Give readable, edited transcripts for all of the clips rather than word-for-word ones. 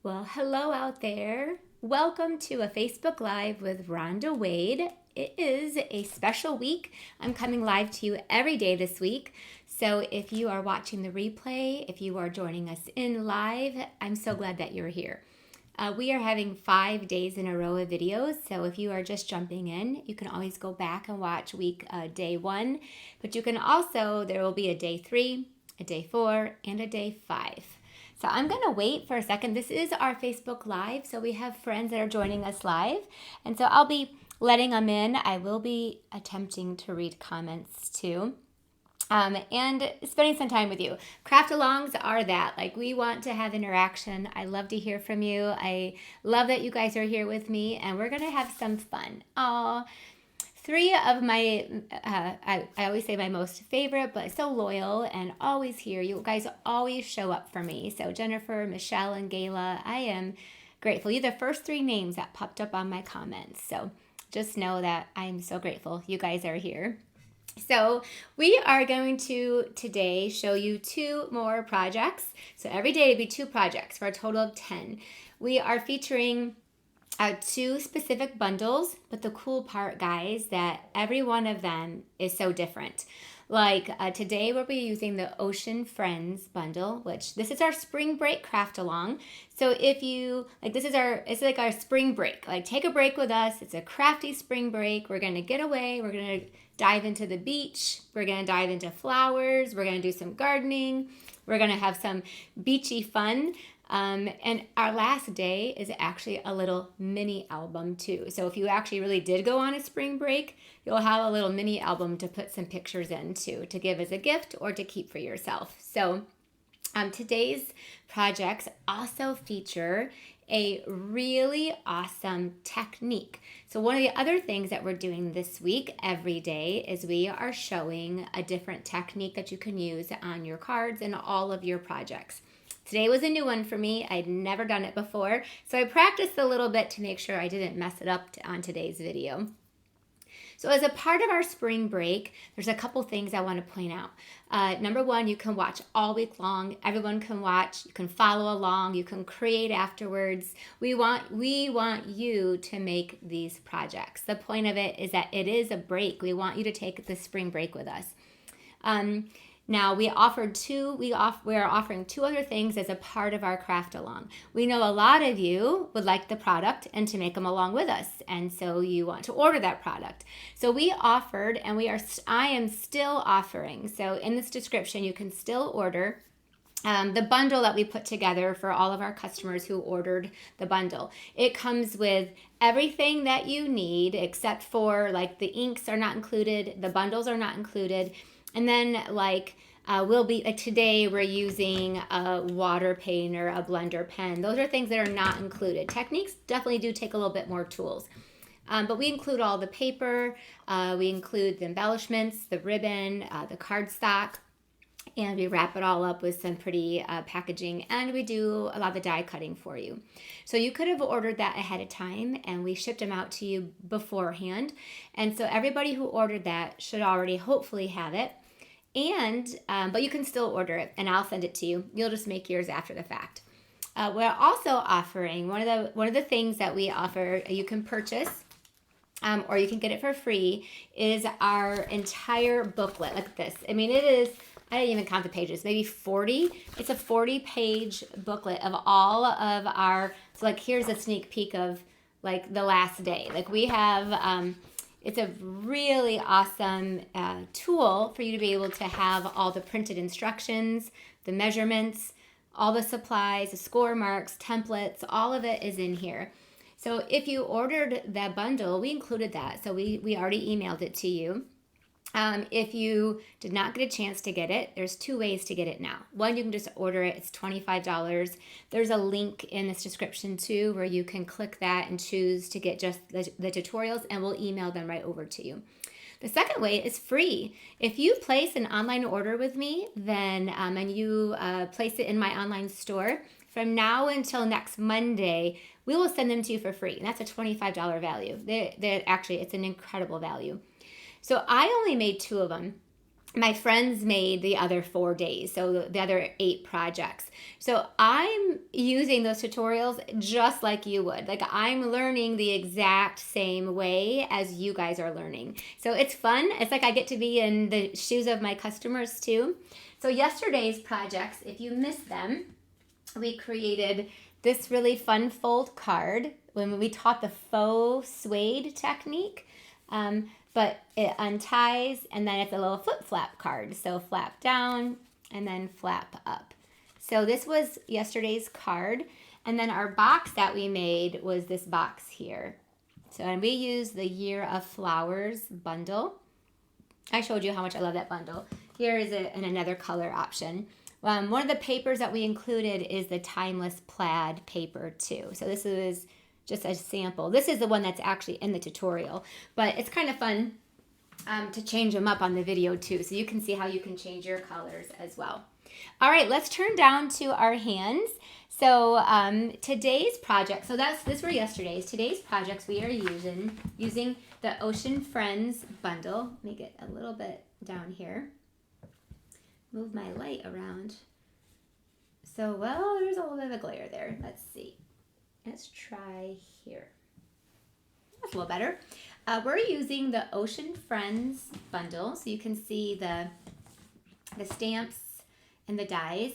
Well, hello out there. Welcome to a Facebook Live with Ronda Wade. It is a special week. I'm coming live to you every day this week. So if you are watching the replay, if you are joining us in live, I'm so glad that you're here. We are having 5 days in a row of videos. So if you are just jumping in, you can always go back and watch day 1. But you can also, there will be a day 3, a day 4, and a day 5. So I'm going to wait for a second. This is our Facebook Live, so we have friends that are joining us live. And so I'll be letting them in. I will be attempting to read comments too. And spending some time with you. Craft alongs are that. Like, we want to have interaction. I love to hear from you. I love that you guys are here with me, and we're going to have some fun. Oh, 3 of my, I always say my most favorite, but so loyal and always here. You guys always show up for me. So Jennifer, Michelle, and Gayla, I am grateful. You're the first 3 names that popped up on my comments. So just know that I'm so grateful you guys are here. So we are going to today show you 2 more projects. So every day it'll be 2 projects for a total of 10. We are featuring 2 specific bundles, but the cool part, guys, that every one of them is so different. Like today we'll be using the Ocean Friends bundle, which this is our spring break craft along. So if you like, it's like our spring break. Like, take a break with us. It's a crafty spring break. We're gonna get away. We're gonna dive into the beach. We're gonna dive into flowers. We're gonna do some gardening. We're gonna have some beachy fun. And our last day is actually a little mini album too. So if you actually really did go on a spring break, you'll have a little mini album to put some pictures in too, to give as a gift or to keep for yourself. So today's projects also feature a really awesome technique. So one of the other things that we're doing this week every day is we are showing a different technique that you can use on your cards and all of your projects. Today was a new one for me. I'd never done it before, so I practiced a little bit to make sure I didn't mess it up on today's video. So as a part of our spring break, there's a couple things I want to point out. Number 1, you can watch all week long. Everyone can watch. You can follow along. You can create afterwards. We want you to make these projects. The point of it is that it is a break. We want you to take the spring break with us. Now, we are offering 2 other things as a part of our craft along. We know a lot of you would like the product and to make them along with us, and so you want to order that product. So we offered, and I am still offering. So in this description, you can still order the bundle that we put together for all of our customers who ordered the bundle. It comes with everything that you need, except for, like, the inks are not included, the bundles are not included. And then, today we're using a water paint or a blender pen. Those are things that are not included. Techniques definitely do take a little bit more tools. But we include all the paper, we include the embellishments, the ribbon, the cardstock, and we wrap it all up with some pretty packaging, and we do a lot of the die cutting for you. So you could have ordered that ahead of time, and we shipped them out to you beforehand. And so everybody who ordered that should already hopefully have it. And but you can still order it, and I'll send it to you. You'll just make yours after the fact. We're also offering one of the things that we offer. You can purchase, or you can get it for free. Is our entire booklet. Look at this. I mean, it is. I didn't even count the pages. Maybe 40. It's a 40-page booklet of all of our. So, like, here's a sneak peek of, like, the last day. Like, we have. It's a really awesome tool for you to be able to have all the printed instructions, the measurements, all the supplies, the score marks, templates, all of it is in here. So if you ordered that bundle, we included that. So we already emailed it to you. If you did not get a chance to get it, there's 2 ways to get it now. One, you can just order it. It's $25. There's a link in this description too where you can click that and choose to get just the tutorials, and we'll email them right over to you. The second way is free. If you place an online order with me, then and you place it in my online store, from now until next Monday, we will send them to you for free. And that's a $25 value. Actually, it's an incredible value. So I only made 2 of them. my friends made the other 4 days, so the other 8 projects. So I'm using those tutorials just like you would. Like I'm learning the exact same way as you guys are learning. So it's fun. It's like I get to be in the shoes of my customers too. So yesterday's projects, if you missed them, we created this really fun fold card when we taught the faux suede technique. But it unties and then it's a little flip flap card. So flap down and then flap up. So this was yesterday's card. And then our box that we made was this box here. So and we used the Year of Flowers bundle. I showed you how much I love that bundle. Here is another color option. One of the papers that we included is the Timeless Plaid paper too. So this is just a sample. This is the one that's actually in the tutorial, but it's kind of fun to change them up on the video too, so you can see how you can change your colors as well. All right, let's turn down to our hands. So today's project, so this were yesterday's. Today's projects we are using the Ocean Friends bundle. Let me get a little bit down here. Move my light around. So, well, there's a little bit of a glare there. Let's see. Let's try here. That's a little better. We're using the Ocean Friends bundle, so you can see the stamps and the dies.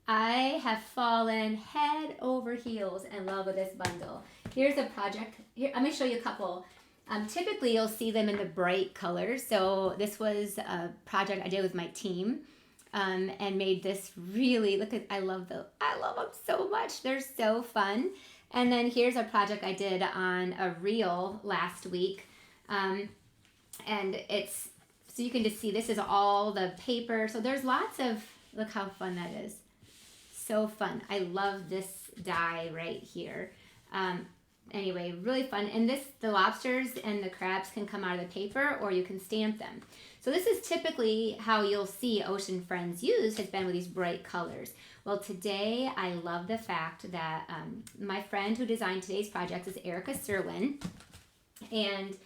I have fallen head over heels in love with this bundle. Here's a project. Here, let me show you a couple. Typically, you'll see them in the bright colors. So this was a project I did with my team. And made this really, look at, I love them so much. They're so fun. And then here's a project I did on a reel last week. And it's, so you can just see this is all the paper. So there's lots of, look how fun that is. So fun. I love this die right here. Anyway, really fun. And the lobsters and the crabs can come out of the paper or you can stamp them. So this is typically how you'll see Ocean Friends used, has been with these bright colors. Well, today I love the fact that my friend who designed today's projects is Erica Serwin. And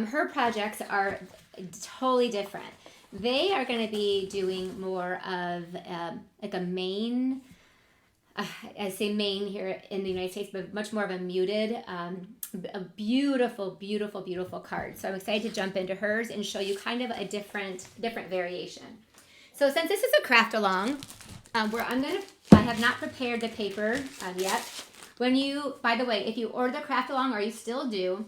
her projects are totally different. They are going to be doing more of like a main, I say main here in the United States, but much more of a muted, a beautiful, beautiful, beautiful card. So I'm excited to jump into hers and show you kind of a different variation. So since this is a craft along, I have not prepared the paper yet. By the way, if you order the craft along, or you still do,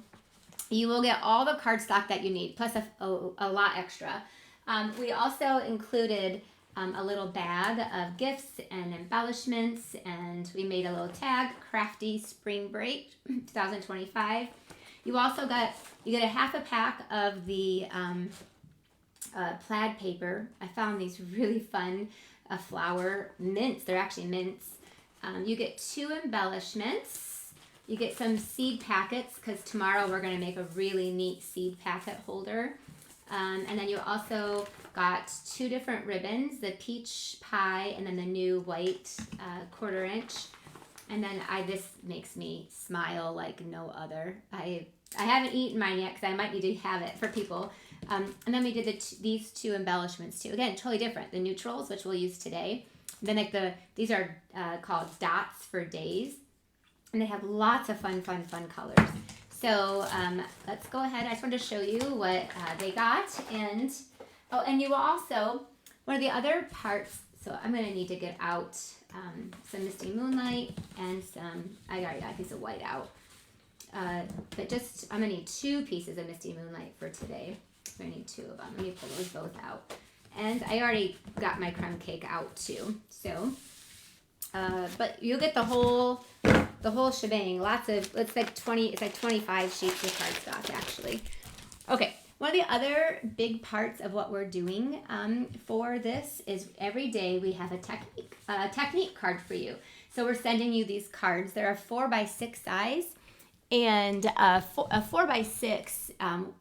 you will get all the cardstock that you need, plus a lot extra. We also included a little bag of gifts and embellishments, and we made a little tag, Crafty Spring Break 2025. You get a half a pack of the plaid paper. I found these really fun flower mints. They're actually mints. You get 2 embellishments. You get some seed packets, because tomorrow we're going to make a really neat seed packet holder. And then you also got 2 different ribbons, the peach pie and then the new white 1/4 inch. And then this makes me smile like no other. I haven't eaten mine yet because I might need to have it for people. And then we did these 2 embellishments too. Again, totally different. The neutrals, which we'll use today. Then these are called dots for days. And they have lots of fun colors. So let's go ahead. I just wanted to show you what they got. And you will also, one of the other parts, so I'm going to need to get out some Misty Moonlight and I already got a piece of white out. But I'm going to need 2 pieces of Misty Moonlight for today. So I need 2 of them. Let me pull those both out. And I already got my crumb cake out too. So, but you'll get the whole shebang. It's like 25 sheets of cardstock actually. Okay. One of the other big parts of what we're doing for this is every day we have a technique card for you. So we're sending you these cards. They're a 4x6 size, and a 4x6.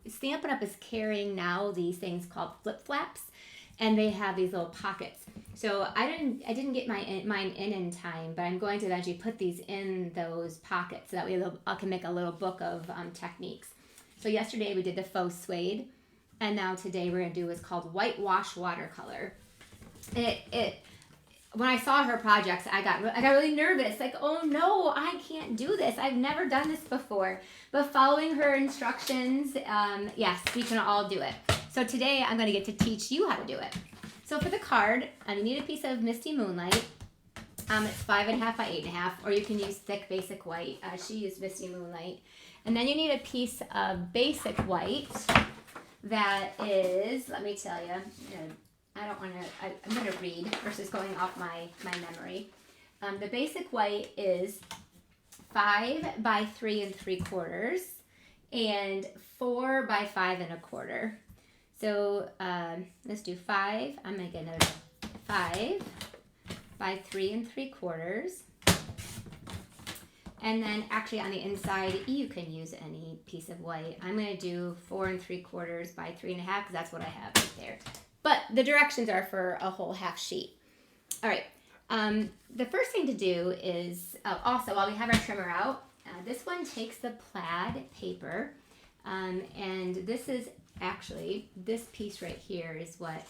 Stampin' Up! Is carrying now these things called flip flaps, and they have these little pockets. So I didn't get mine in time, but I'm going to eventually put these in those pockets so that way I can make a little book of techniques. So yesterday we did the faux suede, And now today we're going to do what's called Whitewash watercolor. When I saw her projects, I got really nervous. Like, oh no, I can't do this. I've never done this before. But following her instructions, yes, we can all do it. So today I'm going to get to teach you how to do it. So for the card, you need a piece of Misty Moonlight. It's 5.5 by 8.5, or you can use thick basic white. She used Misty Moonlight. And then you need a piece of basic white that is, let me tell you, I'm going to read versus going off my memory. The basic white is 5 by 3 3/4 and 4 by 5 1/4. So let's do 5. I'm going to get another 5 by 3 3/4. And then actually on the inside, you can use any piece of white. I'm going to do 4 3/4 by 3.5 because that's what I have right there. But the directions are for a whole half sheet. All right. The first thing to do is, also while we have our trimmer out, this one takes the plaid paper. And this is actually, this piece right here is what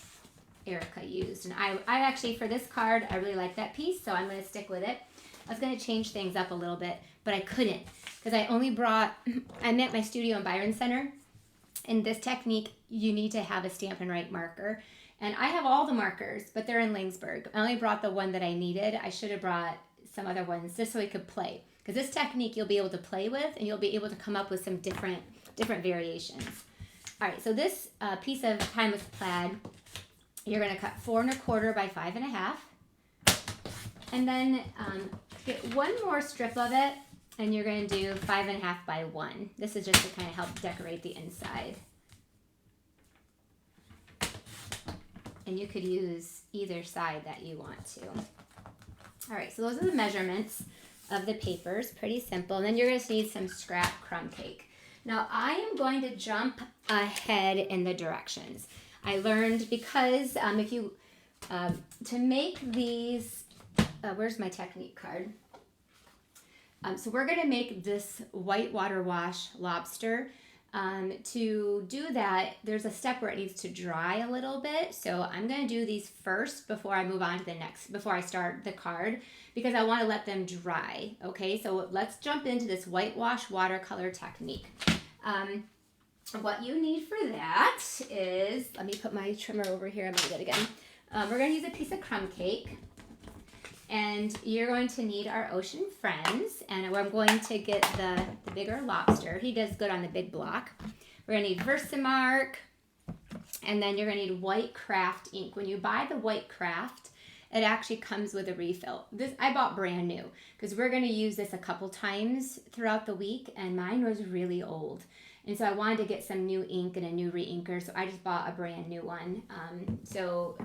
Erica used. And I actually, for this card, I really like that piece, so I'm going to stick with it. I was going to change things up a little bit, but I couldn't because I'm at my studio in Byron Center. In this technique, you need to have a Stampin' Write marker. And I have all the markers, but they're in Langsburg. I only brought the one that I needed. I should have brought some other ones just so we could play. Because this technique you'll be able to play with, and you'll be able to come up with some different variations. All right, so this piece of timeless plaid, you're going to cut 4 1/4 by 5 1/2. And then get one more strip of it, and you're going to do 5 1/2 by 1. This is just to kind of help decorate the inside. And you could use either side that you want to. All right, so those are the measurements of the papers. Pretty simple. And then you're going to need some scrap crumb cake. Now, I am going to jump ahead in the directions. I learned because if you, to make these, where's my technique card? So we're going to make this white water wash lobster. To do that, there's a step where it needs to dry a little bit. So I'm going to do these first before I move on to the next, before I start the card, because I want to let them dry. Okay, so let's jump into this whitewash watercolor technique. What you need for that is, let me put my trimmer over here. I'm going to get it again. We're going to use a piece of crumb cake. And you're going to need our ocean friends, and I'm going to get the bigger lobster. He does good on the big block. We're going to need Versamark, and then you're going to need white craft ink. When you buy the white craft, it actually comes with a refill. This I bought brand new because we're going to use this a couple times throughout the week, and mine was really old. And so I wanted to get some new ink and a new re-inker, so I just bought a brand new one. So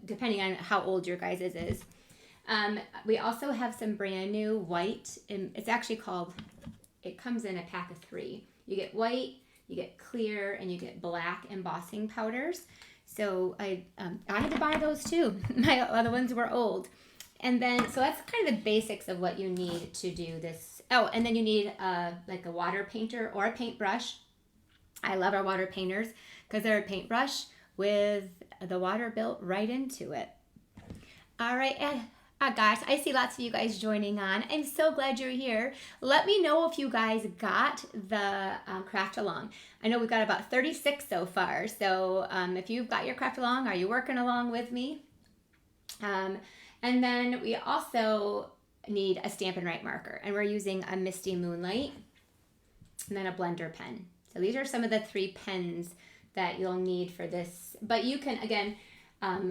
depending on how old your guys' is. We also have some brand new white, and it's actually called, it comes in a pack of 3. You get white, you get clear, and you get black embossing powders. So I had to buy those too. My other ones were old. And then, so that's kind of the basics of what you need to do this. Oh, and then you need like a water painter or a paintbrush. I love our water painters because they're a paintbrush with the water built right into it. All right, guys, I see lots of you guys joining on. I'm so glad you're here. Let me know if you guys got the craft along. I know we've got about 36 so far. So if you've got your craft along, are you working along with me? And then we also need a Stampin' Write marker. And we're using a Misty Moonlight and then a blender pen. So these are some of the 3 pens that you'll need for this. But you can, again,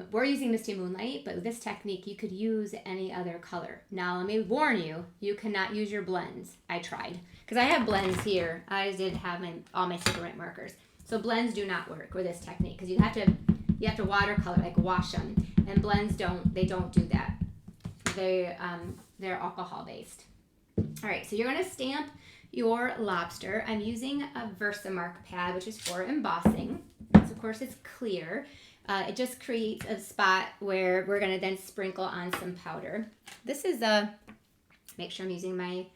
we're using Misty Moonlight, but with this technique, you could use any other color. Now, let me warn you, you cannot use your blends. I tried, because I have blends here. I did have all my Stampin' Write markers. So blends do not work with this technique, because you have to watercolor, like wash them. And blends don't do that. They're alcohol based. All right, so you're gonna stamp your lobster. I'm using a Versamark pad, which is for embossing. So of course it's clear. It just creates a spot where we're going to then sprinkle on some powder. This is make sure I'm using my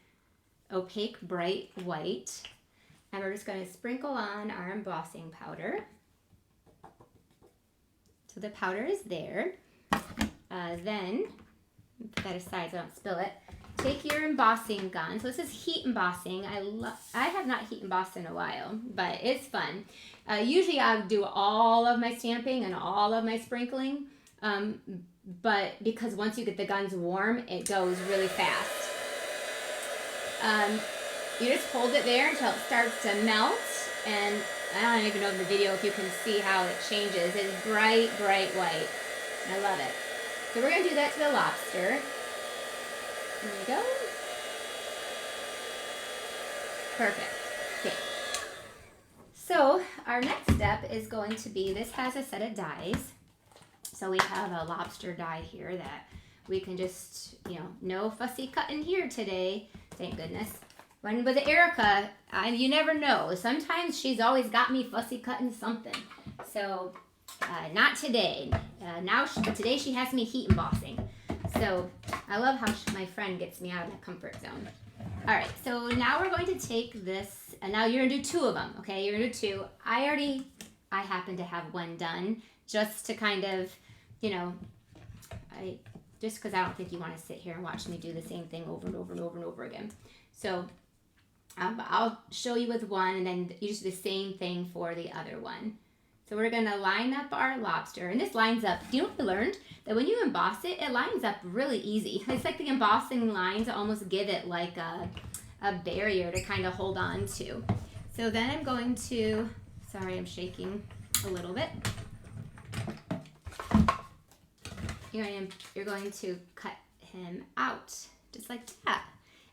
opaque bright white. And we're just going to sprinkle on our embossing powder. So the powder is there. Then, put that aside so I don't spill it. Take your embossing gun. So this is heat embossing. I have not heat embossed in a while, but it's fun. Usually I'll do all of my stamping and all of my sprinkling, but because once you get the guns warm, it goes really fast. You just hold it there until it starts to melt, and I don't even know in the video if you can see how it changes. It's bright, bright white. I love it. So we're going to do that to the lobster. There we go. Perfect. Okay. So our next step is going to be, this has a set of dies. So we have a lobster die here that we can just, no fussy cutting here today. Thank goodness. When with Erica, you never know. Sometimes she's always got me fussy cutting something. So not today. Today she has me heat embossing. So I love how my friend gets me out of my comfort zone. All right, so now we're going to take this, and now you're gonna do 2 of them, okay? You're gonna do 2. I happen to have one done just to kind of, just because I don't think you want to sit here and watch me do the same thing over and over and over and over again. So I'll show you with one, and then you just do the same thing for the other one. So we're going to line up our lobster, and this lines up. Do you know what I learned? That when you emboss it, it lines up really easy. It's like the embossing lines almost give it like a barrier to kind of hold on to. So then I'm going to, sorry, I'm shaking a little bit. You're going to cut him out, just like that.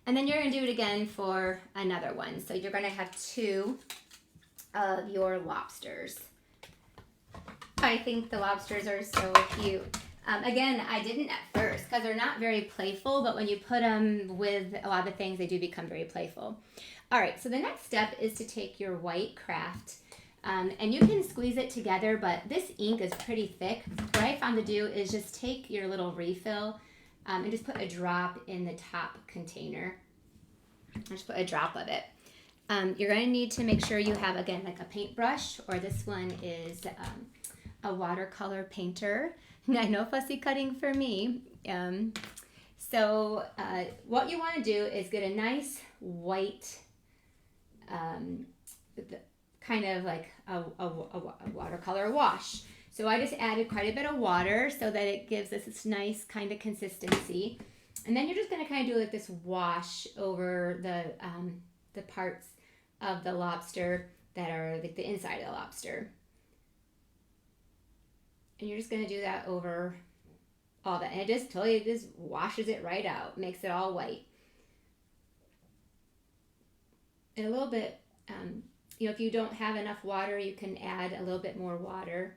And then you're going to do it again for another one. So you're going to have 2 of your lobsters. I think the lobsters are so cute. Again, I didn't at first because they're not very playful, but when you put them with a lot of things, they do become very playful. All right, so the next step is to take your white craft, and you can squeeze it together, but this ink is pretty thick. What I found to do is just take your little refill and just put a drop in the top container. Just put a drop of it. You're going to need to make sure you have, again, like a paintbrush, or this one is a watercolor painter. No fussy cutting for me. So what you want to do is get a nice white, kind of like a watercolor wash. So I just added quite a bit of water so that it gives us this nice kind of consistency. And then you're just going to kind of do like this wash over the parts of the lobster that are like the inside of the lobster. And you're just going to do that over all that. And it just washes it right out, makes it all white. And a little bit, if you don't have enough water, you can add a little bit more water.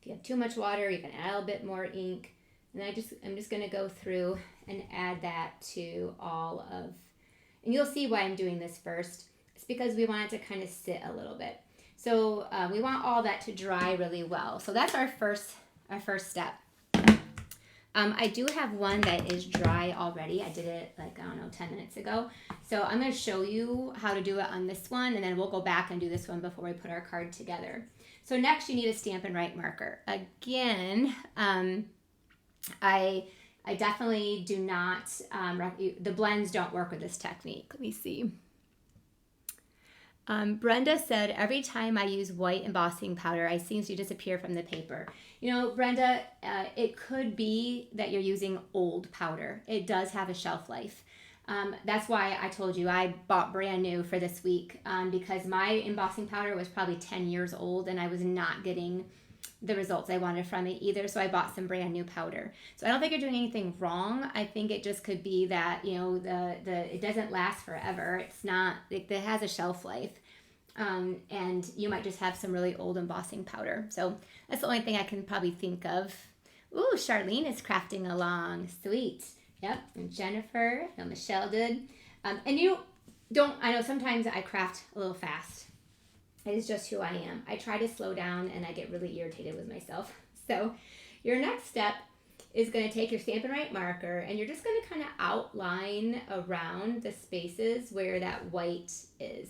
If you have too much water, you can add a little bit more ink. And I'm just going to go through and add that to all of, and you'll see why I'm doing this first. It's because we want it to kind of sit a little bit. So we want all that to dry really well. So that's our first step. I do have one that is dry already. I did it 10 minutes ago. So I'm going to show you how to do it on this one, and then we'll go back and do this one before we put our card together. So next you need a Stampin' Write marker. Again, I definitely do not, the blends don't work with this technique. Let me see. Brenda said, every time I use white embossing powder, I seem to disappear from the paper. Brenda, it could be that you're using old powder. It does have a shelf life. That's why I told you I bought brand new for this week, because my embossing powder was probably 10 years old and I was not getting the results I wanted from it either. So I bought some brand new powder. So I don't think you're doing anything wrong. I think it just could be that, it doesn't last forever. It's not, it has a shelf life. And you might just have some really old embossing powder. So that's the only thing I can probably think of. Ooh, Charlene is crafting along. Sweet. Yep. And Jennifer and Michelle did. And I know sometimes I craft a little fast. It is just who I am. I try to slow down and I get really irritated with myself. So your next step is going to take your Stampin' Write marker, and you're just going to kind of outline around the spaces where that white is.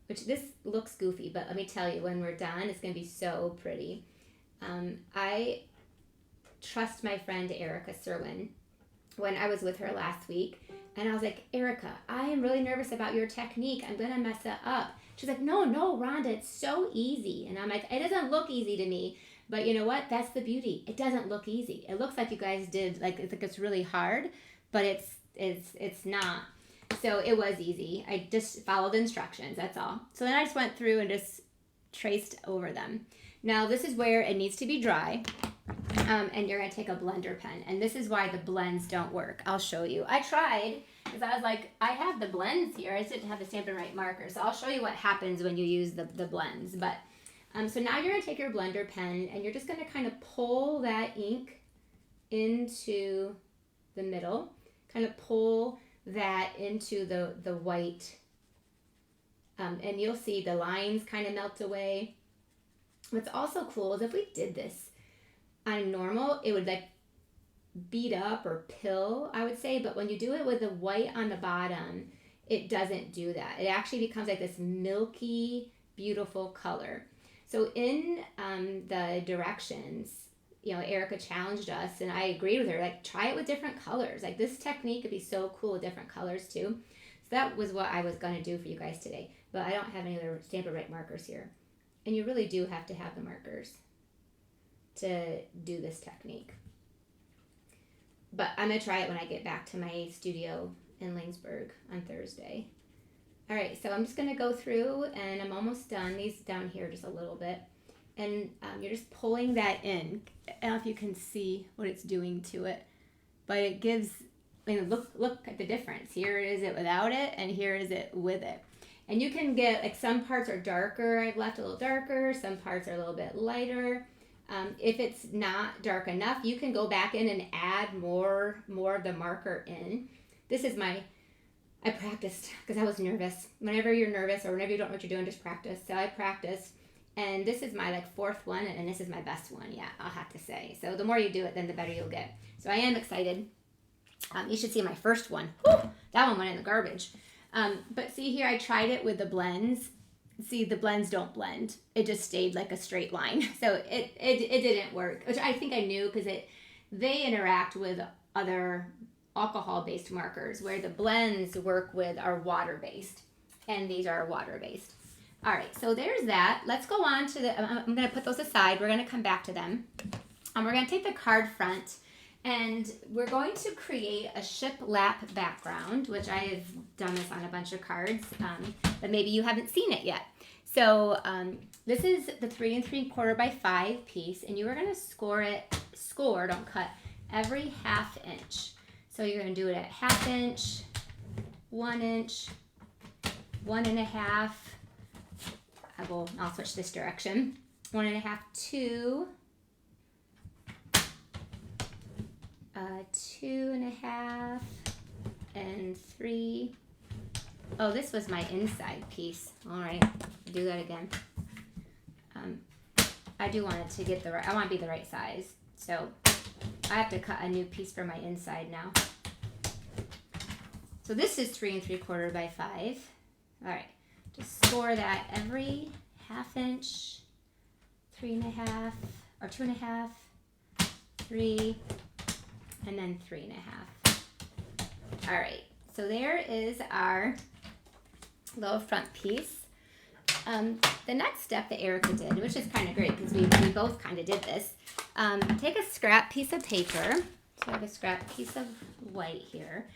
which this looks goofy, but let me tell you, when we're done, it's going to be so pretty. I trust my friend Erica Serwin when I was with her last week. And I was like, Erica, I am really nervous about your technique. I'm going to mess it up. She's like, no, Rhonda, it's so easy. And I'm like, it doesn't look easy to me. But you know what? That's the beauty. It doesn't look easy. It looks like you guys did, like it's really hard, but it's not. So it was easy. I just followed the instructions. That's all. So then I just went through and just traced over them. Now this is where it needs to be dry. And you're going to take a blender pen. And this is why the blends don't work. I'll show you. I tried because I was like, I have the blends here. I just didn't have the Stampin' Right marker. So I'll show you what happens when you use the blends. But so now you're going to take your blender pen and you're just going to kind of pull that ink into the middle. Kind of pull that into the white. And you'll see the lines kind of melt away. What's also cool is if we did this on normal, it would like beat up or pill, I would say. But when you do it with the white on the bottom, it doesn't do that. It actually becomes like this milky, beautiful color. So in the directions, you know, Erica challenged us, and I agreed with her, like, try it with different colors. Like, this technique could be so cool with different colors too. So that was what I was going to do for you guys today. But I don't have any other Stampin' Right markers here. And you really do have to have the markers to do this technique. But I'm going to try it when I get back to my studio in Lanesburg on Thursday. All right, so I'm just going to go through, and I'm almost done. These down here just a little bit. And you're just pulling that in. I don't know if you can see what it's doing to it, but it gives, I mean, look at the difference. Here is it without it, and here is it with it. And you can get, like, some parts are darker. I've left a little darker. Some parts are a little bit lighter. If it's not dark enough, you can go back in and add more of the marker in. This is I practiced because I was nervous. Whenever you're nervous or whenever you don't know what you're doing, just practice. So I practiced, and this is my fourth one, and this is my best one. Yeah, I'll have to say. So the more you do it, then the better you'll get. So I am excited. You should see my first one. Whew, that one went in the garbage. But see here, I tried it with the blends. See, the blends don't blend. It just stayed like a straight line. So it didn't work, which I think I knew because they interact with other alcohol-based markers, where the blends work with are water-based, and these are water-based. All right, so there's that. Let's go on to I'm going to put those aside. We're going to come back to them. We're going to take the card front, and we're going to create a shiplap background, which I have done this on a bunch of cards, but maybe you haven't seen it yet. So this is the 3 3/4 by 5 piece, and you are going to score, don't cut, every 1/2 inch. So you're going to do it at 1/2 inch, 1 inch, 1 1/2. I'll switch this direction. 1 1/2, 2. 2 1/2, and 3. Oh, this was my inside piece. All right, do that again. I do want it to get I want to be the right size. So I have to cut a new piece for my inside now. So this is 3 3/4 by 5. All right, just score that every 1/2 inch, 3 1/2, or 2 1/2, 3, and then 3 1/2. All right, so there is our little front piece. The next step that Erica did, which is kind of great because we both kind of did this, take a scrap piece of paper. So I have a scrap piece of white here.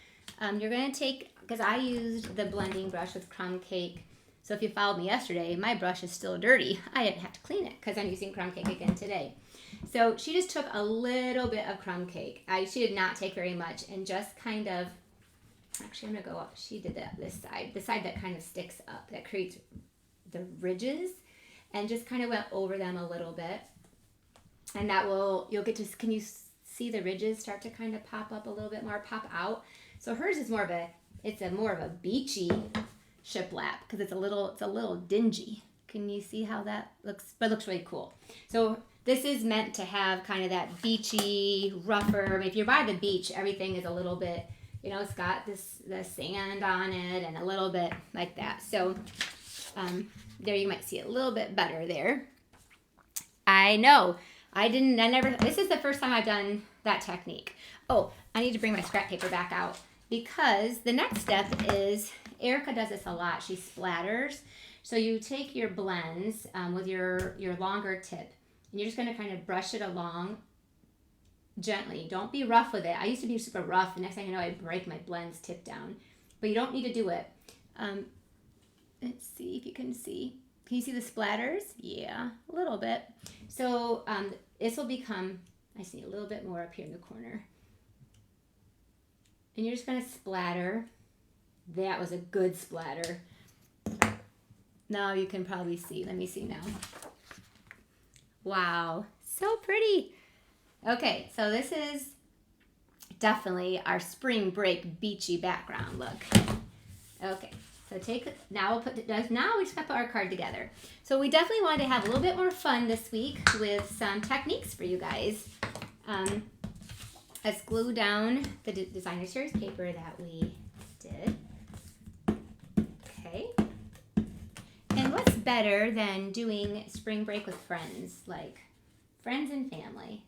You're going to take, because I used the blending brush with crumb cake. So if you followed me yesterday, my brush is still dirty. I didn't have to clean it because I'm using crumb cake again today. So she just took a little bit of crumb cake. She did not take very much, and just kind of, actually I'm going to go up. She did that this side, the side that kind of sticks up, that creates the ridges, and just kind of went over them a little bit. And that you'll get to, can you see the ridges start to kind of pop up a little bit more, pop out? So hers is more of a beachy shiplap because it's a little dingy. Can you see how that looks? But it looks really cool. So this is meant to have kind of that beachy, rougher. I mean, if you're by the beach, everything is a little bit, it's got the sand on it and a little bit like that. So There you might see it a little bit better there. I know. This is the first time I've done that technique. Oh, I need to bring my scrap paper back out because the next step is, Erica does this a lot. She splatters. So you take your blends with your longer tip, and you're just going to kind of brush it along gently. Don't be rough with it. I used to be super rough. The next thing I know, I'd break my blends tip down. But you don't need to do it. Let's see if you can see. Can you see the splatters? Yeah, a little bit. So this will become, I see a little bit more up here in the corner. And you're just going to splatter. That was a good splatter. Now you can probably see. Let me see now. Wow, so pretty. Okay, so this is definitely our spring break beachy background look. Okay, so now we just got to put our card together. So we definitely wanted to have a little bit more fun this week with some techniques for you guys. Let's glue down the designer series paper that we did. Okay. And what's better than doing spring break with friends, like friends and family?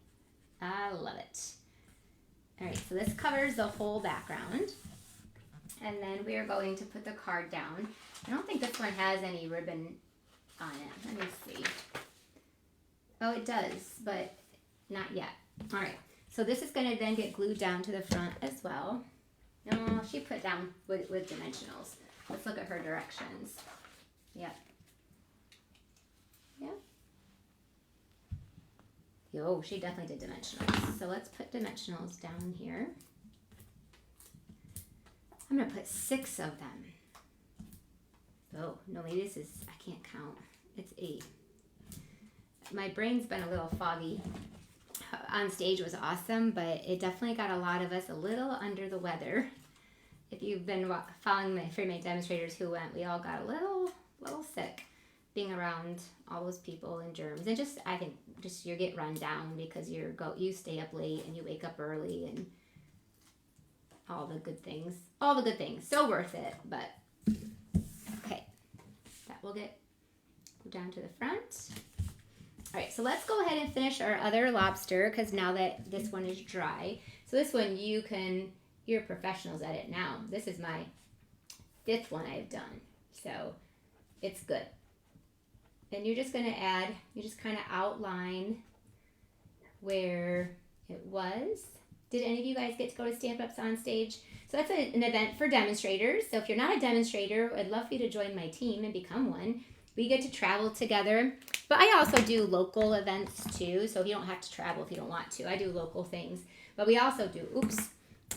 I love it. All right, so this covers the whole background. And then we are going to put the card down. I don't think this one has any ribbon on it. Let me see. Oh, it does, but not yet. All right, so this is going to then get glued down to the front as well. No, she put down with dimensionals. Let's look at her directions. Yep. Yep. Oh, she definitely did dimensionals. So let's put dimensionals down here. I'm going to put 6 of them. Oh, no, maybe this is, I can't count. It's 8. My brain's been a little foggy. On stage was awesome, but it definitely got a lot of us a little under the weather. If you've been following my free make demonstrators who went, we all got a little sick being around all those people and germs. And just, I think, just you get run down because you stay up late and you wake up early and all the good things. All the good things. So worth it, but okay. That will get down to the front. All right, so let's go ahead and finish our other lobster because now that this one is dry. So this one you're professionals at it now. This is my 5th one I've done. So it's good. And you're just going to you just kind of outline where it was. Did any of you guys get to go to Stamp Ups on Stage? So that's an event for demonstrators. So if you're not a demonstrator, I'd love for you to join my team and become one. We get to travel together. But I also do local events too. So you don't have to travel if you don't want to. I do local things. But we also do,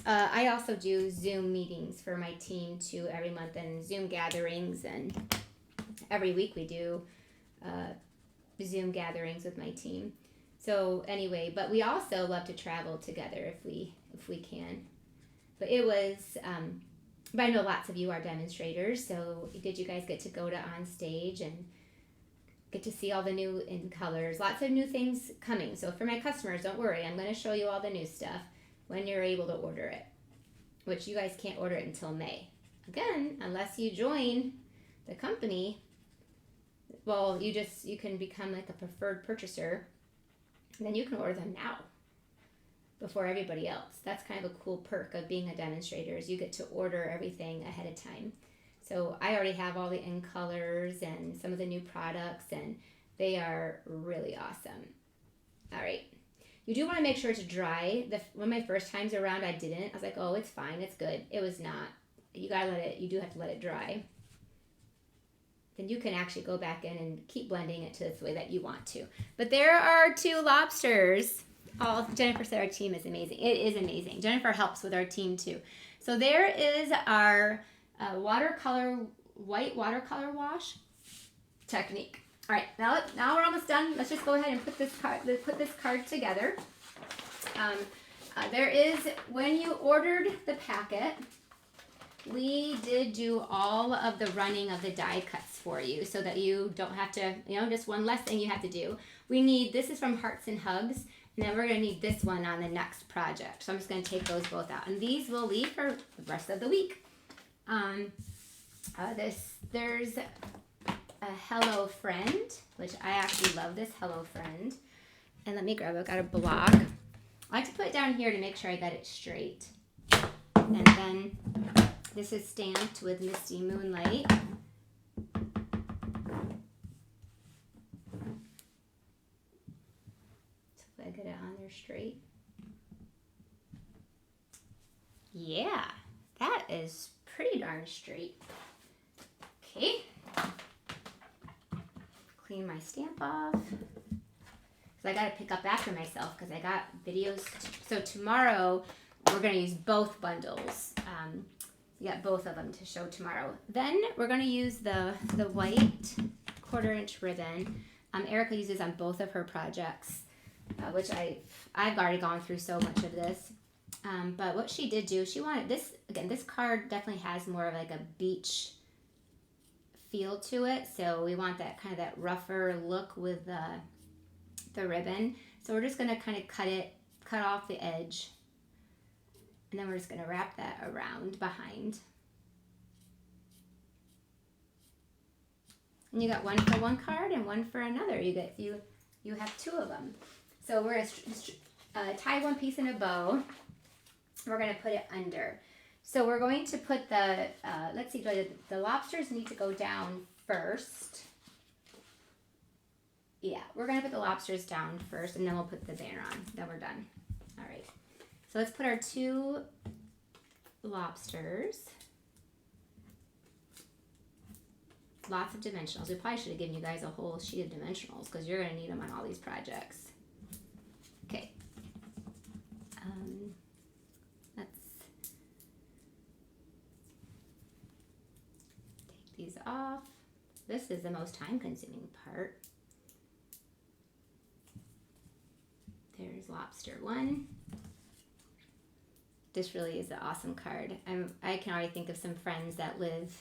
I also do Zoom meetings for my team too every month, and Zoom gatherings, and every week we do Zoom gatherings with my team. So anyway, but we also love to travel together if we can. But it was, but I know lots of you are demonstrators, so did you guys get to go to on stage and get to see all the new in colors? Lots of new things coming. So for my customers, don't worry, I'm going to show you all the new stuff when you're able to order it, which you guys can't order it until May. Again, unless you join the company, well, you can become like a preferred purchaser, and then you can order them now before everybody else. That's kind of a cool perk of being a demonstrator, is you get to order everything ahead of time. So I already have all the in colors and some of the new products, and they are really awesome. All right. You do want to make sure it's dry. One of my first times around, I didn't. I was like, oh, it's fine. It's good. It was not. You do have to let it dry. Then you can actually go back in and keep blending it to the way that you want to. But there are 2 lobsters. Oh, Jennifer said our team is amazing. It is amazing. Jennifer helps with our team too. So there is our white watercolor wash technique. All right, now we're almost done. Let's just go ahead and put this card together. There is, when you ordered the packet, we did do all of the running of the die cuts for you so that you don't have to, just one less thing you have to do. This is from Hearts and Hugs, and then we're going to need this one on the next project. So I'm just going to take those both out. And these will leave for the rest of the week. There's a Hello Friend, which I actually love this Hello Friend. And let me grab it. I've got a block. I like to put it down here to make sure I got it straight. And then this is stamped with Misty Moonlight. So I get it on there straight. Yeah, that is pretty darn straight. Okay. Clean my stamp off. So I got to pick up after myself because I got videos. So tomorrow we're going to use both bundles. We got both of them to show tomorrow. Then we're going to use the white 1/4 inch ribbon. Erica uses on both of her projects, which I've already gone through so much of this. But what she did do, she wanted this, again, this card definitely has more of like a beach feel to it. So we want that kind of that rougher look with the ribbon. So we're just going to kind of cut off the edge. And then we're just going to wrap that around behind. And you got one for one card and one for another. You have two of them. So we're going to tie one piece in a bow. We're going to put it under. So we're going to put the, let's see, the lobsters need to go down first. Yeah, we're going to put the lobsters down first, and then we'll put the banner on. Then we're done. All right. So let's put our 2 lobsters. Lots of dimensionals. We probably should have given you guys a whole sheet of dimensionals because you're going to need them on all these projects. Okay. Let's take these off. This is the most time-consuming part. There's lobster 1. This really is an awesome card. I can already think of some friends that live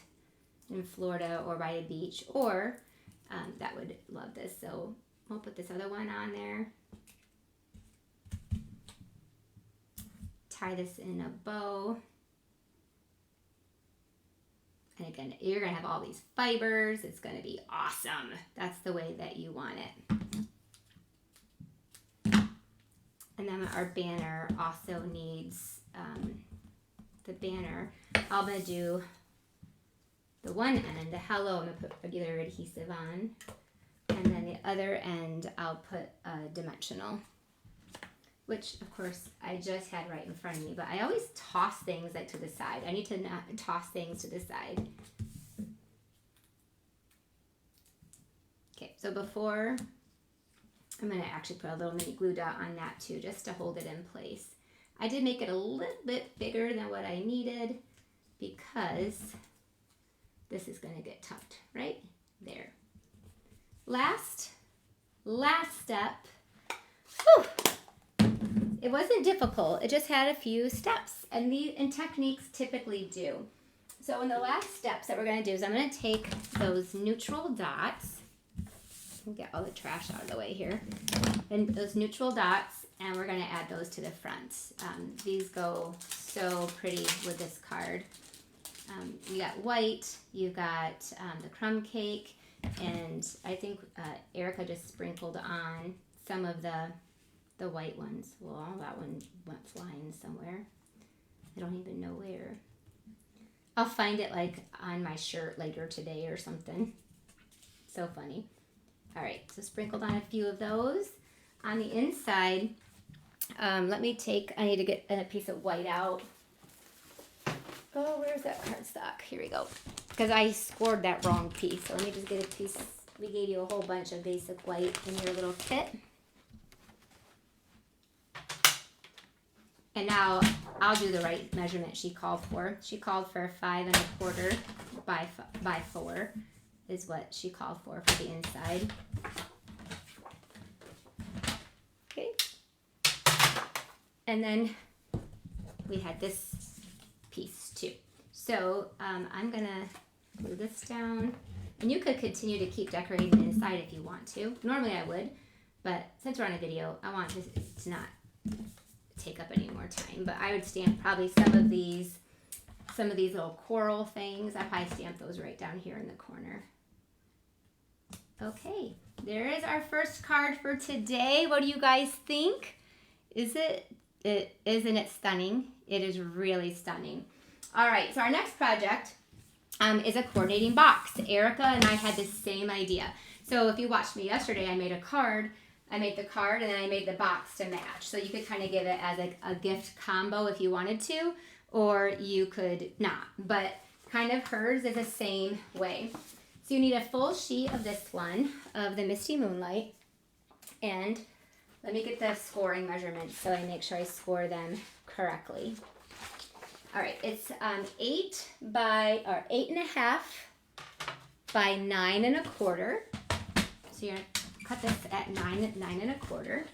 in Florida or by a beach or that would love this. So we'll put this other one on there. Tie this in a bow. And again, you're going to have all these fibers. It's going to be awesome. That's the way that you want it. And then our banner also needs the banner. I'm going to do the one end, the hello, I'm going to put regular adhesive on. And then the other end, I'll put dimensional. Which, of course, I just had right in front of me. But I always toss things like to the side. I need to not toss things to the side. Okay, so before, I'm going to actually put a little mini glue dot on that too, just to hold it in place. I did make it a little bit bigger than what I needed because this is going to get tucked right there. Last step. Whew. It wasn't difficult. It just had a few steps, and techniques typically do. So in the last steps that we're going to do is I'm going to take those neutral dots. Get all the trash out of the way here. And those neutral dots, and we're going to add those to the front. These go so pretty with this card. You got white, you got the crumb cake, and I think Erica just sprinkled on some of the white ones. Well, that one went flying somewhere. I don't even know where. I'll find it like on my shirt later today or something. So funny. All right, so sprinkled on a few of those. On the inside, I need to get a piece of white out. Oh, where's that cardstock? Here we go. Because I scored that wrong piece. So let me just get a piece. We gave you a whole bunch of basic white in your little kit. And now I'll do the right measurement she called for. She called for 5 1/4 by 4 is what she called for the inside. Okay. And then we had this piece too. So I'm gonna glue this down. And you could continue to keep decorating the inside if you want to. Normally I would, but since we're on a video, I want to not take up any more time. But I would stamp probably some of these little coral things. I probably stamp those right down here in the corner. Okay, there is our first card for today. What do you guys think? Isn't it stunning? It is really stunning. All right, so our next project is a coordinating box. Erica and I had the same idea. So if you watched me yesterday, I made a card. I made the card and then I made the box to match. So you could kind of give it as like a gift combo if you wanted to, or you could not. But kind of hers is the same way. So you need a full sheet of this one, of the Misty Moonlight. And let me get the scoring measurements so I make sure I score them correctly. All right, it's 8.5 by 9 1/4. So you're gonna cut this at 9 1/4.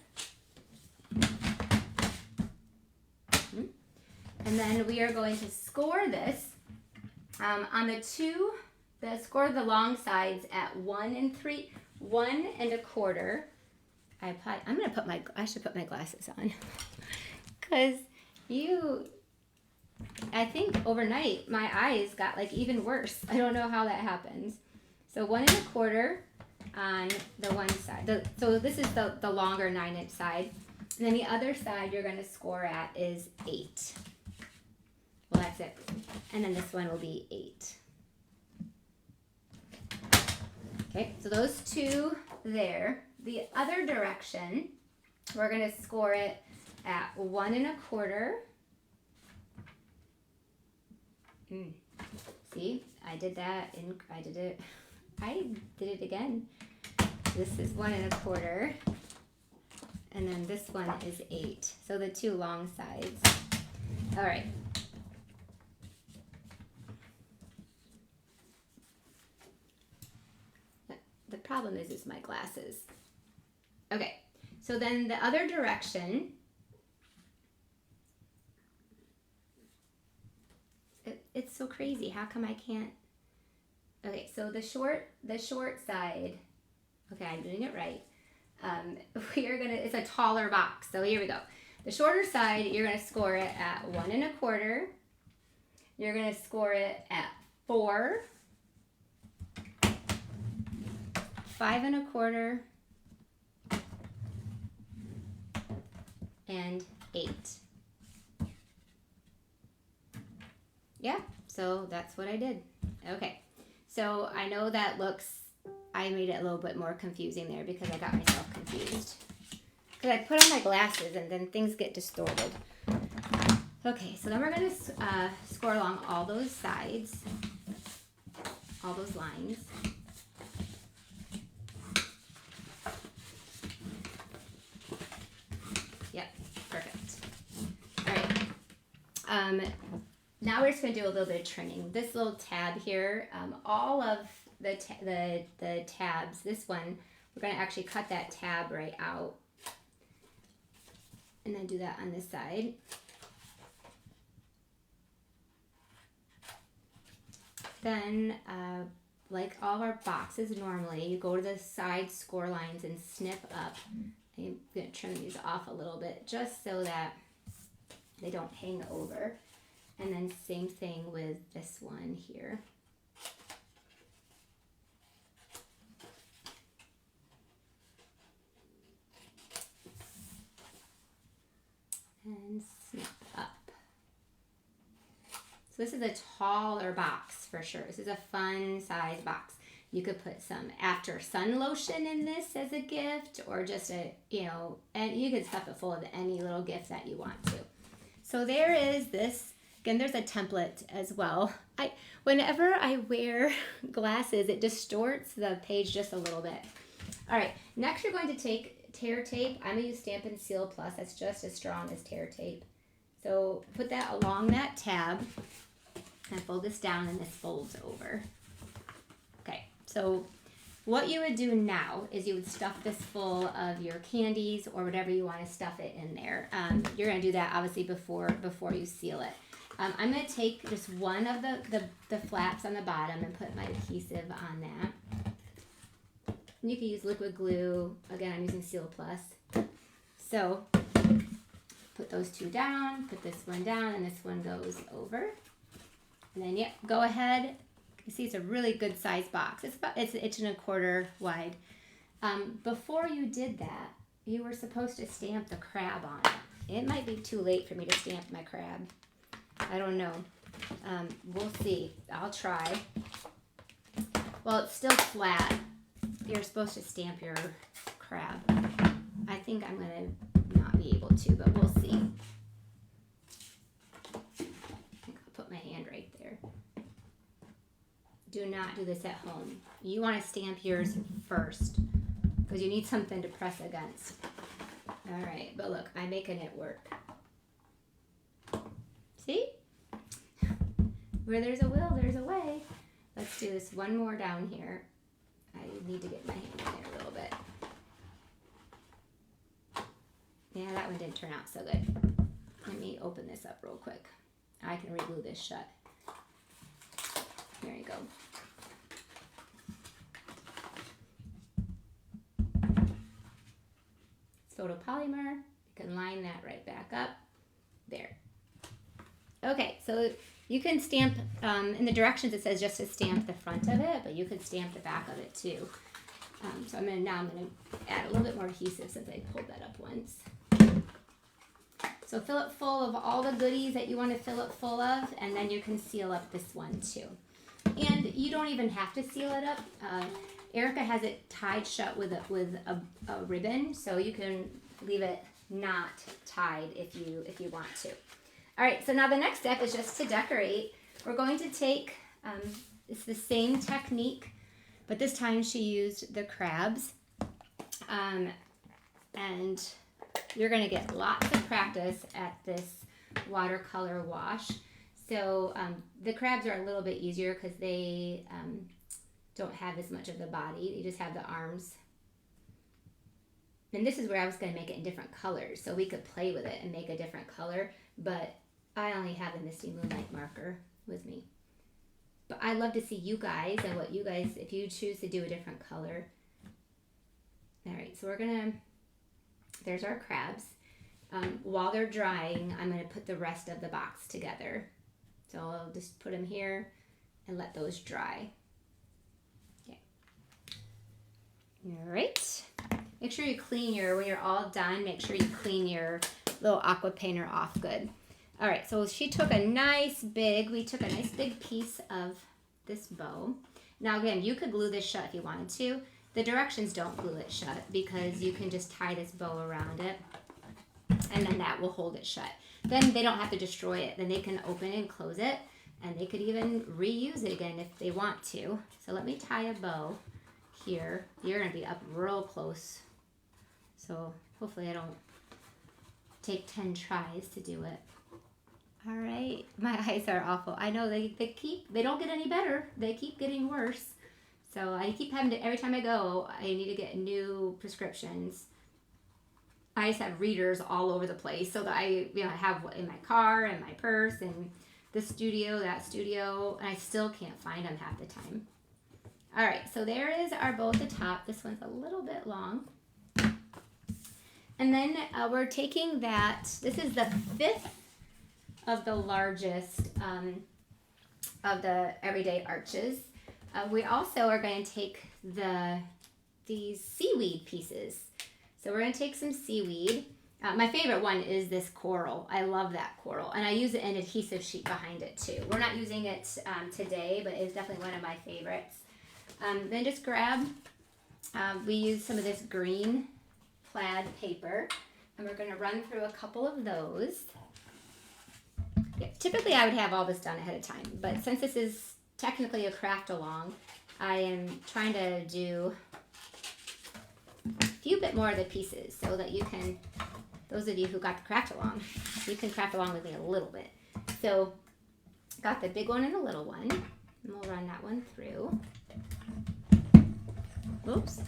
And then we are going to score this on score the long sides at 1 1/4. I should put my glasses on because I think overnight my eyes got like even worse. I don't know how that happens. So 1 1/4 on the one side. So this is the longer 9-inch side. And then the other side you're going to score at is 8. Well, that's it. And then this one will be 8. Okay, so those two there. The other direction, we're going to score it at 1 1/4. See, I did that, and I did it again. This is 1 1/4, and then this one is 8. So the two long sides. All right. The problem is my glasses. Okay, so then the other direction, it's so crazy. How come I can't? Okay, so the short side. Okay, I'm doing it right. It's a taller box. So here we go. The shorter side, you're gonna score it at 1 1/4. You're gonna score it at 4, 5 1/4, and 8. Yeah, so that's what I did. Okay, so I know that I made it a little bit more confusing there because I got myself confused. Because I put on my glasses and then things get distorted. Okay, so then we're going to score along all those sides, all those lines. Yep, perfect. All right. Now we're just going to do a little bit of trimming. This little tab here, all of the tabs, this one, we're going to actually cut that tab right out. And then do that on this side. Then, like all of our boxes normally, you go to the side score lines and snip up. I'm going to trim these off a little bit just so that they don't hang over. And then same thing with this one here. And snip up. So this is a taller box for sure. This is a fun size box. You could put some after sun lotion in this as a gift, or just and you could stuff it full of any little gift that you want to. So there is this. Again, there's a template as well. Whenever I wear glasses, it distorts the page just a little bit. All right, next you're going to take tear tape. I'm going to use Stampin' Seal Plus. That's just as strong as tear tape. So put that along that tab and fold this down, and this folds over. Okay, so what you would do now is you would stuff this full of your candies or whatever you want to stuff it in there. You're going to do that obviously before you seal it. I'm going to take just one of the flaps on the bottom and put my adhesive on that. And you can use liquid glue. Again, I'm using Seal Plus. So put those two down, put this one down, and this one goes over. And then, go ahead, You see it's a really good size box. It's an inch and a quarter wide. Before you did that, you were supposed to stamp the crab on it. It might be too late for me to stamp my crab. I don't know. We'll see. I'll try. Well, it's still flat. You're supposed to stamp your crab. I think I'm going to not be able to, but we'll see. I think I'll put my hand right there. Do not do this at home. You want to stamp yours first because you need something to press against. All right, but look, I'm making it work. See? Where there's a will, there's a way. Let's do this one more down here. I need to get my hand in there a little bit. Yeah, that one didn't turn out so good. Let me open this up real quick. I can re-glue this shut. There you go. It's photopolymer. You can line that right back up. There. Okay, so you can stamp, in the directions it says just to stamp the front of it, but you could stamp the back of it too. So I'm going to add a little bit more adhesive since I pulled that up once. So fill it full of all the goodies that you want to fill it full of, and then you can seal up this one too. And you don't even have to seal it up. Erica has it tied shut with a ribbon, so you can leave it not tied if you want to. All right, so now the next step is just to decorate. We're going to take, it's the same technique, but this time she used the crabs. And you're gonna get lots of practice at this watercolor wash. So the crabs are a little bit easier because they don't have as much of the body. They just have the arms. And this is where I was gonna make it in different colors, so we could play with it and make a different color, but I only have the Misty Moonlight marker with me. But I'd love to see you guys and what you guys, if you choose to do a different color. All right, so there's our crabs. While they're drying, I'm gonna put the rest of the box together. So I'll just put them here and let those dry. Okay. All right. Make sure you clean when you're all done, make sure you clean your little aqua painter off good. All right, so we took a nice big piece of this bow. Now again, you could glue this shut if you wanted to. The directions don't glue it shut because you can just tie this bow around it and then that will hold it shut. Then they don't have to destroy it. Then they can open and close it, and they could even reuse it again if they want to. So let me tie a bow here. You're gonna be up real close. So hopefully I don't take 10 tries to do it. All right, my eyes are awful. I know they don't get any better. They keep getting worse. So I keep having to, every time I go, I need to get new prescriptions. I just have readers all over the place so that I have in my car and my purse and this studio, that studio, and I still can't find them half the time. All right, so there is our bow at the top. This one's a little bit long. And then we're taking this is the 5th of the largest of the everyday arches. We also are going to take these seaweed pieces. So we're going to take some seaweed. My favorite one is this coral. I love that coral. And I use an adhesive sheet behind it too. We're not using it today, but it's definitely one of my favorites. Then just grab, we use some of this green plaid paper, and we're going to run through a couple of those. Yeah, typically I would have all this done ahead of time, but since this is technically a craft along, I am trying to do a few bit more of the pieces so that you can, those of you who got the craft along, you can craft along with me a little bit. So got the big one and the little one, and we'll run that one through. Oops.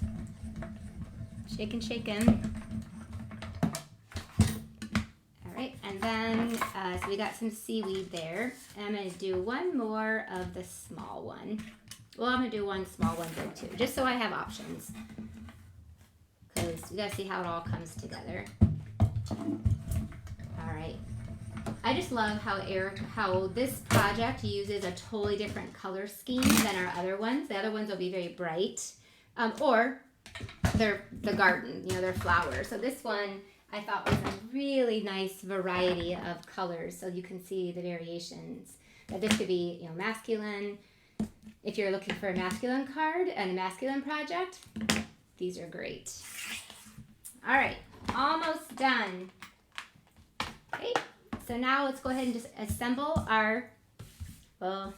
Shaking, shaking. All right, and then, so we got some seaweed there. And I'm gonna do one more of the small one. Well, I'm gonna do one small, one big too, just so I have options. Because you gotta see how it all comes together. All right, I just love how this project uses a totally different color scheme than our other ones. The other ones will be very bright, or they're the garden, you know, they're flowers. So this one I thought was a really nice variety of colors, so you can see the variations. That this could be, you know, masculine. If you're looking for a masculine card and a masculine project, these are great. All right, almost done. Okay, so now let's go ahead and just assemble our, well,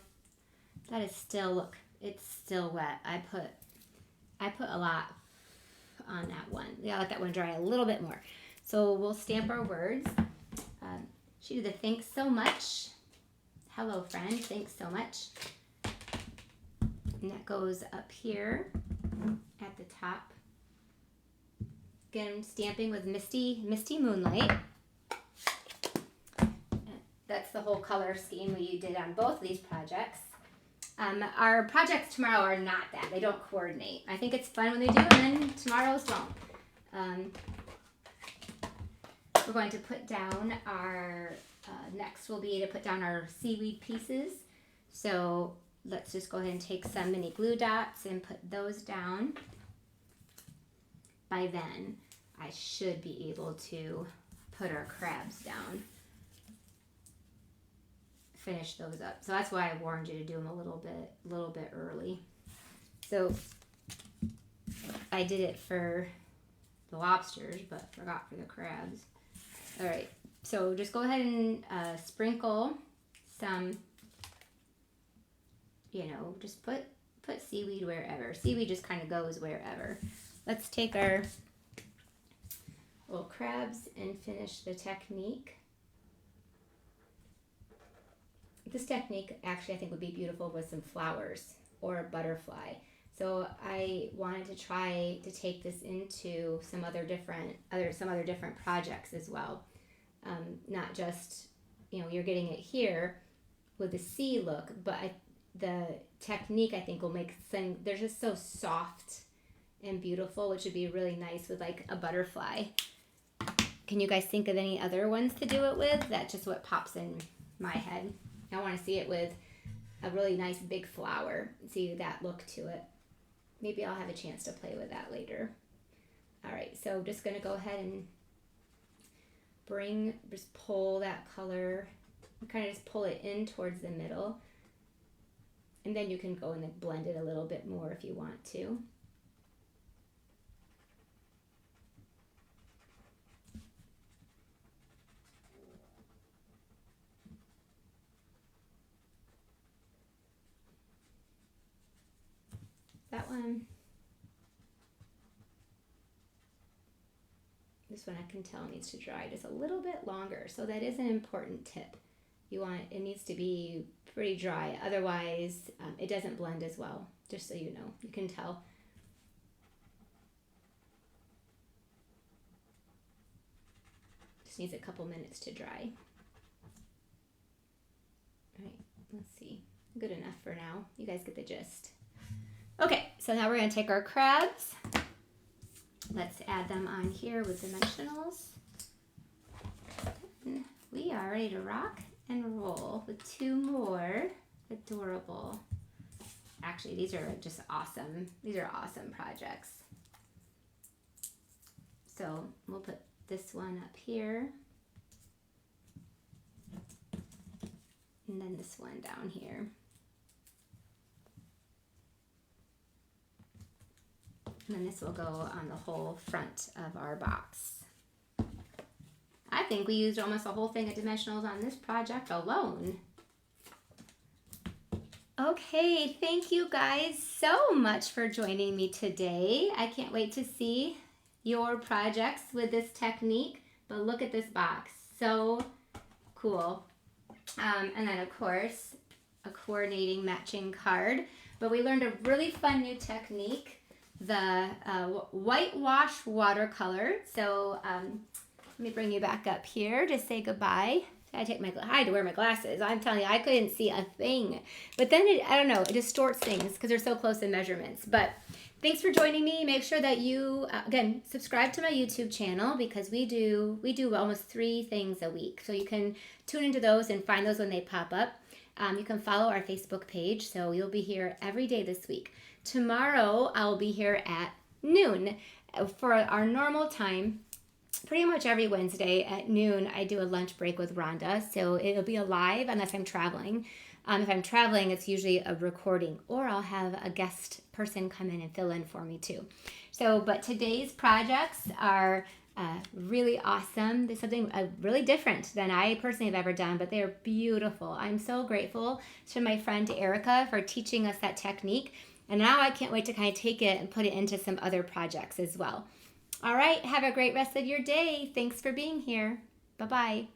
that is still, look, it's still wet. I put a lot on that one. Yeah, let that one dry a little bit more. So we'll stamp our words. She did the thanks so much. Hello, friend, thanks so much. And that goes up here at the top. Again, stamping with Misty Moonlight. That's the whole color scheme we did on both of these projects. Our projects tomorrow are not that. They don't coordinate. I think it's fun when they do, and then tomorrow's won't. We're going to put down our, next will be to put down our seaweed pieces. So let's just go ahead and take some mini glue dots and put those down. By then, I should be able to put our crabs down. Finish those up. So that's why I warned you to do them a little bit early. So I did it for the lobsters, but forgot for the crabs. All right, so just go ahead and sprinkle some, you know, just put seaweed wherever. Seaweed just kind of goes wherever. Let's take our little crabs and finish the technique. This technique actually I think would be beautiful with some flowers or a butterfly. So I wanted to try to take this into some other different projects as well. Not just, you know, you're getting it here with the sea look, but the technique I think will make things, they're just so soft and beautiful, which would be really nice with like a butterfly. Can you guys think of any other ones to do it with? That's just what pops in my head. I want to see it with a really nice big flower. See that look to it. Maybe I'll have a chance to play with that later. All right, so just going to go ahead and just pull that color, kind of just pull it in towards the middle. And then you can go and blend it a little bit more if you want to. That one. This one I can tell needs to dry just a little bit longer. So that is an important tip. It needs to be pretty dry. Otherwise, it doesn't blend as well. Just so you know, you can tell. Just needs a couple minutes to dry. All right, let's see. Good enough for now. You guys get the gist. Okay, so now we're going to take our crabs. Let's add them on here with dimensionals. And we are ready to rock and roll with two more adorable. Actually, these are just awesome. These are awesome projects. So we'll put this one up here. And then this one down here. And then this will go on the whole front of our box. I think we used almost a whole thing of dimensionals on this project alone. Okay, thank you guys so much for joining me today. I can't wait to see your projects with this technique, but look at this box, so cool. And then of course, a coordinating matching card, but we learned a really fun new technique, the Whitewash watercolor. So let me bring you back up here to say goodbye. I had to wear my glasses. I'm telling you, I couldn't see a thing. But then I don't know, it distorts things because they're so close in measurements. But Thanks for joining me. Make sure that you, again, subscribe to my YouTube channel because we do almost 3 things a week. So you can tune into those and find those when they pop up. You can follow our Facebook page, so you'll be here every day this week. Tomorrow, I'll be here at noon for our normal time. Pretty much every Wednesday at noon, I do a lunch break with Ronda, so it'll be a live unless I'm traveling. If I'm traveling, it's usually a recording, or I'll have a guest person come in and fill in for me too. So, but today's projects are really awesome. There's something really different than I personally have ever done, but they're beautiful. I'm so grateful to my friend Erica for teaching us that technique. And now I can't wait to kind of take it and put it into some other projects as well. All right, have a great rest of your day. Thanks for being here. Bye-bye.